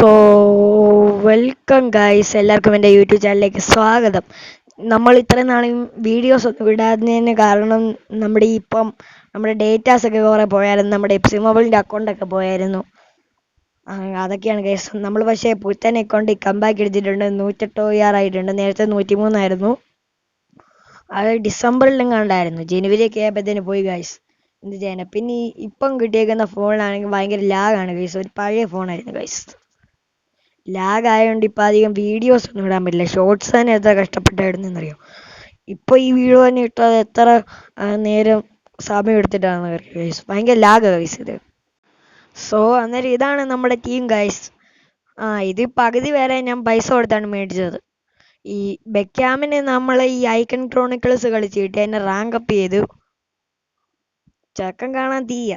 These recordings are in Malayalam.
സോ വെൽക്കം ഗൈസ്, എല്ലാവർക്കും എൻ്റെ യൂട്യൂബ് ചാനലിലേക്ക് സ്വാഗതം. നമ്മൾ ഇത്രയും നാളും വീഡിയോസ് ഒന്നും വിടാതിന് കാരണം നമ്മുടെ ഡേറ്റാസൊക്കെ കുറേ പോയായിരുന്നു. നമ്മുടെ എപ്സി മൊബൈലിൻ്റെ അക്കൗണ്ടൊക്കെ പോയായിരുന്നു. അതൊക്കെയാണ് ഗൈസ്. നമ്മൾ പക്ഷേ പുത്തൻ അക്കൗണ്ട് കമ്പാക്ക് എടുത്തിട്ടുണ്ട്. 108 ആയിട്ടുണ്ട്. നേരത്തെ 103 അത് ഡിസംബറിലെങ്ങാണ്ടായിരുന്നു. ജനുവരിയൊക്കെ ആയപ്പോഴത്തേന് പോയി ഗൈസ്. എന്ത് ചെയ്യാനാ. പിന്നെ ഇപ്പം കിട്ടിയേക്കുന്ന ഫോണിലാണെങ്കിൽ ഭയങ്കര ലാഗാണ് ഗൈസ്. ഒരു പഴയ ഫോണായിരുന്നു ഗൈസ്. ലാഗ് ആയതുകൊണ്ട് ഇപ്പം അധികം വീഡിയോസ് ഒന്നും ഇടാൻ പറ്റില്ല. ഷോർട്സ് തന്നെ എത്ര കഷ്ടപ്പെട്ടായിരുന്നറിയോ. ഇപ്പോൾ ഈ വീഡിയോ തന്നെ ഇട്ടത് എത്ര നേരം സമയം എടുത്തിട്ടാണ് ഗൈസ്. ഭയങ്കര ലാഗ് ഗൈസ് ഇത്. സോ അന്നേരം ഇതാണ് നമ്മുടെ ടീം ഗൈസ്. ഇത് പകുതി വരെ ഞാൻ പൈസ കൊടുത്താണ് മേടിച്ചത്. ഈ ബെക്കാമിനെ നമ്മൾ ഈ ഐക്കൺ ക്രോണിക്കിൾസ് കളിച്ചിട്ട് എന്നെ റാങ്ക് അപ്പ് ചെയ്തു. ചക്കം കാണാൻ തീയ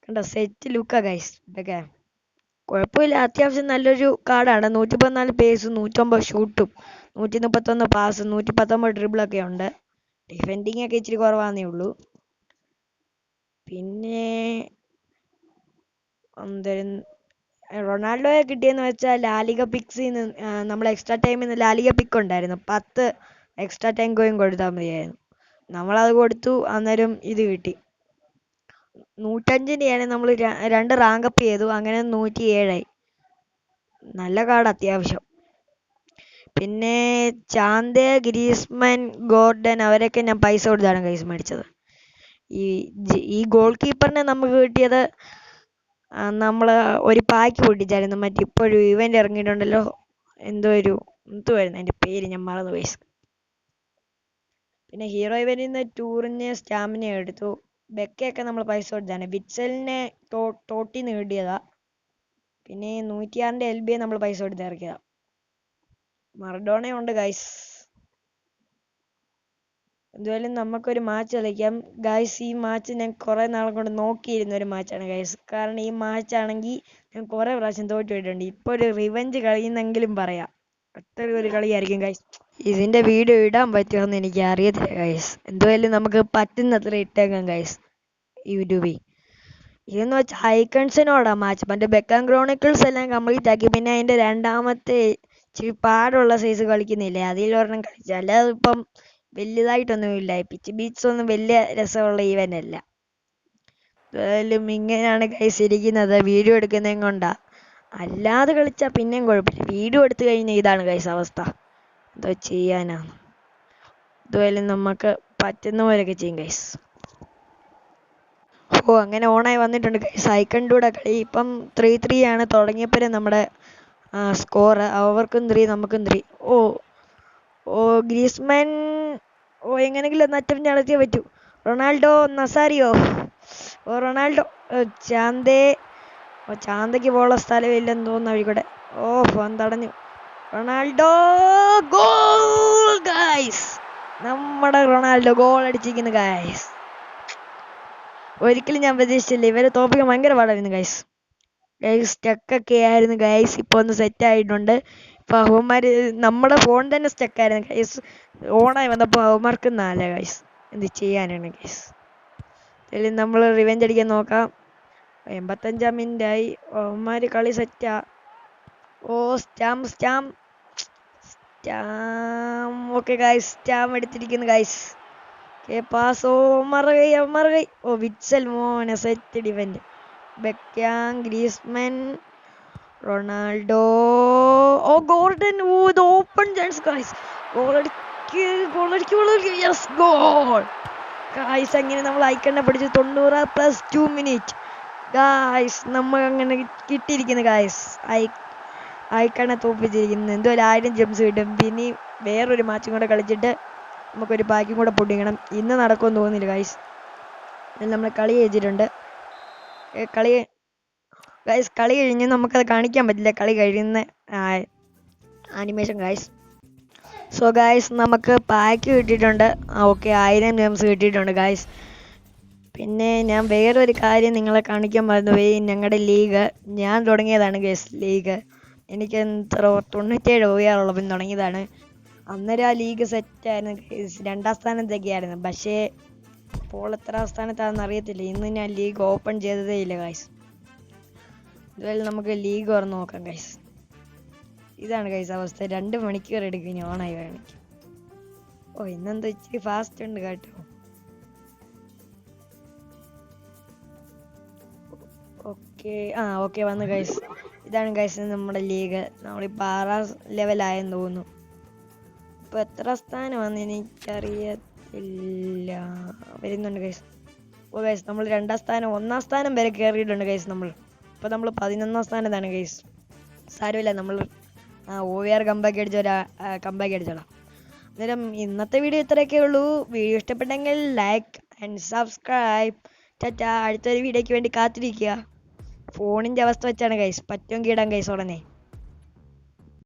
കണ്ട സെറ്റ് ലുക്കാ ഗൈസ്. ഇതൊക്കെ കുഴപ്പമില്ല, അത്യാവശ്യം നല്ലൊരു കാർഡാണ്. 114 പേസ്, 109 ഷൂട്ടും, 131 പാസ്, 119 ഡ്രിബിളൊക്കെ ഉണ്ട്. ഡിഫെൻഡിങ് ഒക്കെ ഇച്ചിരി കുറവാന്നേ ഉള്ളൂ. പിന്നെ റൊണാൾഡോയെ കിട്ടിയെന്ന് വെച്ചാൽ ലാലിഗ പിക്സിൽ നിന്ന് നമ്മൾ എക്സ്ട്രാ ടൈമിൽ നിന്ന് ലാലിഗ പിക്ക് ഉണ്ടായിരുന്നു. 10 എക്സ്ട്രാ ടൈം കോയിൻ കൊടുത്താൽ മതിയായിരുന്നു. നമ്മളത് കൊടുത്തു. അന്നേരം ഇത് കിട്ടി. 105-നെയാണ് നമ്മൾ 2 റാങ്ക് അപ്പ് ചെയ്തു. അങ്ങനെ 107 ആയി. നല്ല കാർഡ് അത്യാവശ്യം. പിന്നെ ചാന്തെ, ഗ്രീസ്മാൻ, ഗോർഡൻ അവരൊക്കെ ഞാൻ പൈസ കൊടുത്താണ് ഗൈസ് മേടിച്ചത്. ഈ ഗോൾ കീപ്പറിനെ നമുക്ക് കിട്ടിയത് നമ്മൾ ഒരു പാക്ക് പൊട്ടിച്ചായിരുന്നു. ഇപ്പോഴും ഇവന്റ് ഇറങ്ങിയിട്ടുണ്ടല്ലോ, എന്തുവായിരുന്നു അതിൻ്റെ പേര്, ഞാൻ മറന്നു ഗൈസ്. പിന്നെ ഹീറോ ഇവന്റിൽ നിന്ന് ടൂറിന് സ്റ്റാമിന എടുത്തു. ബെക്കയൊക്കെ നമ്മൾ പൈസ കൊടുത്താണ്. വിറ്റ്സലിനെ തോട്ടിന്ന് കിട്ടിയതാ. പിന്നെ 106-ന്റെ LBയെ നമ്മൾ പൈസ കൊടുത്ത് ഇറക്കിയതാ. മറഡോണയുണ്ട് ഗൈസ്. എന്തായാലും നമുക്കൊരു മാച്ച് കളിക്കാം ഗൈസ്. ഈ മാച്ച് ഞാൻ കുറേ നാളെ കൊണ്ട് നോക്കിയിരുന്ന ഒരു മാച്ചാണ് ഗൈസ്. കാരണം ഈ മാച്ചാണെങ്കിൽ ഞാൻ കുറേ പ്രാവശ്യം തോറ്റുപോയിട്ടുണ്ട്. ഇപ്പോൾ ഒരു റിവെഞ്ച് കളിയെന്നെങ്കിലും പറയാം. അത്ര ഒരു കളിയായിരിക്കും ഗൈസ്. ഇതിൻ്റെ വീഡിയോ ഇടാൻ പറ്റുമെന്ന് എനിക്ക് അറിയത്തില്ല ഗൈസ്. എന്തായാലും നമുക്ക് പറ്റുന്നത്ര ഇട്ടേക്കാം ഗൈസ് യൂട്യൂബിൽ. ഇതെന്ന് വെച്ചാൽ ഐക്കൺസിനോടാ മാച്ച്. മറ്റേ ബെക്കാൻ ക്രോണിക്കിൾസ് എല്ലാം കംപ്ലീറ്റ് ആക്കി. പിന്നെ അതിൻ്റെ രണ്ടാമത്തെ ഇച്ചിരി പാടുള്ള സൈസ് കളിക്കുന്നില്ലേ, അതിലൊരെണ്ണം കളിച്ചു. അല്ലാതെ ഇപ്പം വലുതായിട്ടൊന്നുമില്ല. പിച്ച് ബീറ്റ്സ് ഒന്നും വലിയ രസമുള്ള ഈവൻ്റ് അല്ല. എന്തായാലും ഇങ്ങനെയാണ് ഗൈസ് ഇരിക്കുന്നത്. വീഡിയോ എടുക്കുന്നതും കൊണ്ടാ. അല്ലാതെ കളിച്ചാൽ പിന്നെയും കുഴപ്പമില്ല. വീഡിയോ എടുത്തു കഴിഞ്ഞാൽ ഇതാണ് ഗൈസ് അവസ്ഥ. എന്തോ ചെയ്യാനാണ്. എന്തായാലും നമുക്ക് പറ്റുന്ന പോലെയൊക്കെ ചെയ്യും ഗൈസ്. അങ്ങനെ ഓണായി വന്നിട്ടുണ്ട് ഗൈസ്. ഐക്കണിൻ്റെ കൂടെ കളി. ഇപ്പം 3-3 ആണ്. തുടങ്ങിയപ്പോഴേ നമ്മുടെ സ്കോർ. അവർക്കും 3 നമുക്കും 3. ഗ്രീസ്മാൻ എങ്ങനെയെങ്കിലും ഒന്ന് അറ്റംപ്റ്റ് നടത്തിയേ പറ്റൂ. റൊണാൾഡോ, നസാരിയോ, റൊണാൾഡോ, ചാന്തയ്ക്ക് പോകാനുള്ള സ്ഥലമില്ലെന്ന് തോന്നുന്നു അഴിക്കൂടെ. ഫോൺ തടഞ്ഞു. Ronaldo goal guys. നമ്മുടെ റൊണാൾഡോ ഗോൾ അടിച്ചിരിക്കുന്നു ഗൈസ്. ഒരിക്കലും ഞാൻ പ്രതീക്ഷിച്ചില്ല ഇവരെ തോപ്പിക്കാൻ. ഭയങ്കര പാടായിരുന്നു ഗൈസ്. സ്റ്റക്കൊക്കെ ആയിരുന്നു ഗൈസ്. ഇപ്പോൾ ഒന്ന് സെറ്റ് ആയിട്ടുണ്ട്. ഇപ്പോൾ അവന്മാർ നമ്മുടെ ഫോൺ തന്നെ സ്റ്റക്കായിരുന്നു ഗൈസ്. ഓണായി വന്നപ്പോൾ അവന്മാർക്ക് 4 ഗൈസ്. എന്ത് ചെയ്യാനാണ് ഗൈസ്. ഇതിൽ നമ്മൾ റിവെഞ്ച് അടിക്കാൻ നോക്കാം. 85-ാം മിനിറ്റായി. അവന്മാർ കളി സെറ്റാ. Stam okay guys. സ്റ്റാം എടുത്തിരിക്കുന്നു ഗൈസ്. മറകൈ. വിറ്റ്സൽ മോനെ set defend. Beckham, Griezmann, Ronaldo, Gordon. ഇത് open chance guys. Yes, goal guys. അങ്ങനെ നമ്മൾ ഐക്കണ്ണെ പിടിച്ചു. 90+2 മിനിറ്റ് ഗൈസ്. നമ്മൾ അങ്ങനെ കിട്ടിയിരിക്കുന്നു ഗൈസ്. ഐക്കണ്ണെ തോപ്പിച്ചിരിക്കുന്നു. എന്തായാലും 1000 ജംസ് കിട്ടും. പിന്നെ വേറൊരു മാച്ചും കൂടെ കളിച്ചിട്ട് നമുക്കൊരു പാക്കും കൂടെ പൊട്ടിക്കണം. ഇന്ന് നടക്കുമെന്ന് തോന്നുന്നില്ല ഗൈസ്. നമ്മൾ കളി ചെയ്തിട്ടുണ്ട്. കളി കഴിഞ്ഞ് നമുക്കത് കാണിക്കാൻ പറ്റില്ല. കളി കഴിയുന്ന ആനിമേഷൻ ഗൈസ്. സോ ഗൈസ് നമുക്ക് പാക്ക് കിട്ടിയിട്ടുണ്ട്. 1000 ജംസ് കിട്ടിയിട്ടുണ്ട് ഗൈസ്. പിന്നെ ഞാൻ വേറൊരു കാര്യം നിങ്ങളെ കാണിക്കാൻ മറന്നുപോയി. ഞങ്ങളുടെ ലീഗ് ഞാൻ തുടങ്ങിയതാണ് ഗൈസ്. ലീഗ് എനിക്ക് 97 ഉള്ളപ്പോൾ തുടങ്ങിയതാണ്. അന്നേരം ആ ലീഗ് സെറ്റായിരുന്നു ഗൈസ്. 2ാം സ്ഥാനത്തൊക്കെയായിരുന്നു. പക്ഷേ ഇപ്പോൾ എത്രാം സ്ഥാനത്താണെന്ന് അറിയത്തില്ല. ഇന്ന് ഞാൻ ലീഗ് ഓപ്പൺ ചെയ്തതേ ഇല്ല ഗൈസ്. ഇതുവരെ നമുക്ക് ലീഗ് തുറന്ന് നോക്കാം ഗൈസ്. ഇതാണ് ഗൈസ് അവസ്ഥ. 2 മണിക്കൂർ എടുക്കും ഇനി ഓണായി വേണമെങ്കിൽ. ഓ ഇന്നെന്താ ഇച്ചിരി ഫാസ്റ്റ് ഉണ്ട് കേട്ടോ. ഓക്കെ ഓക്കെ വന്നു ഗൈസ്. ഇതാണ് ഗൈസ് നമ്മുടെ ലീഗ്. നമ്മളിപ്പോൾ 6ാം ലെവലായെന്ന് തോന്നുന്നു. ഇപ്പൊ എത്ര സ്ഥാനമാണെന്ന് എനിക്കറിയത്തില്ല. വരുന്നുണ്ട് ഗൈസ്. ഓ ഗൈസ് നമ്മൾ 2ാം സ്ഥാനം 1ാം സ്ഥാനം വരെ കയറിയിട്ടുണ്ട് ഗൈസ്. ഇപ്പൊ നമ്മൾ 11ാം സ്ഥാനത്താണ് ഗൈസ്. സാരമില്ല, നമ്മൾ OVR കമ്പാക്ക് അടിച്ചോളാം. അന്നേരം ഇന്നത്തെ വീഡിയോ ഇത്രയൊക്കെ ഉള്ളൂ. വീഡിയോ ഇഷ്ടപ്പെട്ടെങ്കിൽ ലൈക്ക് ആൻഡ് സബ്സ്ക്രൈബ്. അടുത്തൊരു വീഡിയോയ്ക്ക് വേണ്ടി കാത്തിരിക്കുക. ഫോണിന്റെ അവസ്ഥ വെച്ചാണ് ഗൈസ്. പറ്റുമെങ്കിൽ ഇടാം ഗൈസ് ഉടനെ.